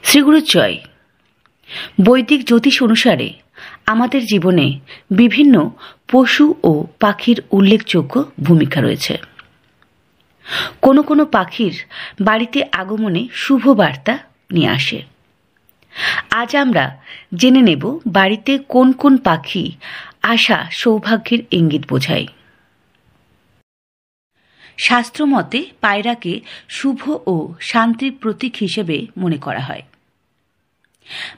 শ্রীগুরুর জয়। বৈদিক জ্যোতিষ অনুসারে আমাদের জীবনে বিভিন্ন পশু ও পাখির উল্লেখযোগ্য ভূমিকা রয়েছে। কোনো কোনো পাখির বাড়িতে আগমনে শুভ বার্তা নিয়ে আসে। আজ আমরা জেনে নেব বাড়িতে কোন কোন পাখি আসা সৌভাগ্যের ইঙ্গিত বোঝায়। শাস্ত্রমতে পায়রাকে শুভ ও শান্তির প্রতীক হিসেবে মনে করা হয়।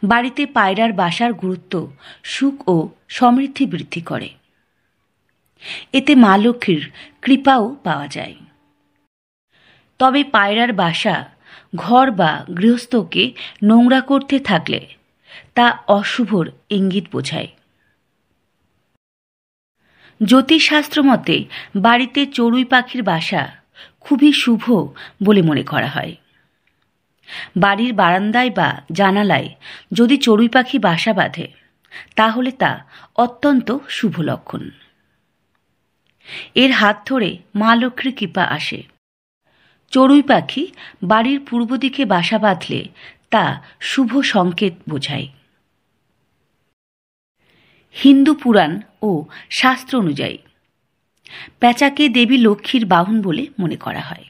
বাড়িতে পায়রার বাসার গুরুত্ব সুখ ও সমৃদ্ধি বৃদ্ধি করে। এতে মা লক্ষ্মীর কৃপাও পাওয়া যায়। তবে পায়রার বাসা ঘর বা গৃহস্থকে নোংরা করতে থাকলে তা অশুভর ইঙ্গিত বোঝায়। জ্যোতিষশাস্ত্র মতে বাড়িতে চড়ুই পাখির বাসা খুবই শুভ বলে মনে করা হয়। বাড়ির বারান্দায় বা জানালায় যদি চড়ুই পাখি বাসা বাঁধে তাহলে তা অত্যন্ত শুভ লক্ষণ। এর হাত ধরে মা লক্ষ্মীর কৃপা আসে। চড়ুই পাখি বাড়ির পূর্ব দিকে বাসা বাঁধলে তা শুভ সংকেত বোঝায়। হিন্দু পুরাণ ও শাস্ত্র অনুযায়ী প্যাঁচাকে দেবী লক্ষ্মীর বাহন বলে মনে করা হয়।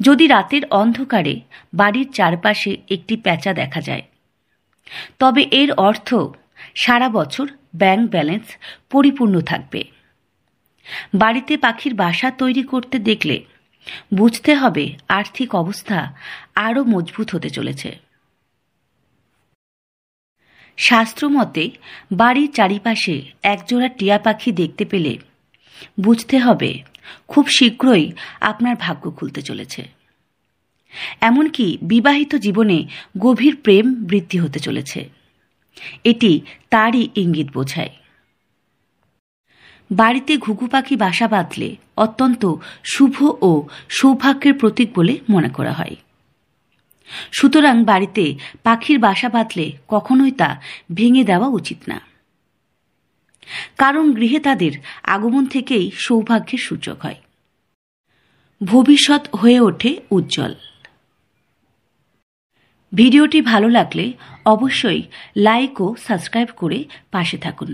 যদি রাতের অন্ধকারে বাড়ির চারপাশে একটি প্যাঁচা দেখা যায় তবে এর অর্থ সারা বছর ব্যাংক ব্যালেন্স পরিপূর্ণ থাকবে। বাড়িতে পাখির বাসা তৈরি করতে দেখলে বুঝতে হবে আর্থিক অবস্থা আরও মজবুত হতে চলেছে। শাস্ত্রমতে বাড়ির চারিপাশে একজোড়া টিয়া পাখি দেখতে পেলে বুঝতে হবে খুব শীঘ্রই আপনার ভাগ্য খুলতে চলেছে। এমনকি বিবাহিত জীবনে গভীর প্রেম বৃদ্ধি হতে চলেছে। এটি তারই ইঙ্গিত বোঝায়। বাড়িতে ঘুঘু পাখি বাসা বাঁধলে অত্যন্ত শুভ ও সৌভাগ্যের প্রতীক বলে মনে করা হয়। সুতরাং বাড়িতে পাখির বাসা বাঁধলে কখনোই তা ভেঙে দেওয়া উচিত না, কারণ গৃহে তাদের আগমন থেকেই সৌভাগ্যের সূচক হয়। ভবিষ্যৎ হয়ে ওঠে উজ্জ্বল। ভিডিওটি ভালো লাগলে অবশ্যই লাইক ও সাবস্ক্রাইব করে পাশে থাকুন।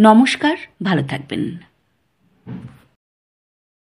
নমস্কার, ভালো থাকবেন।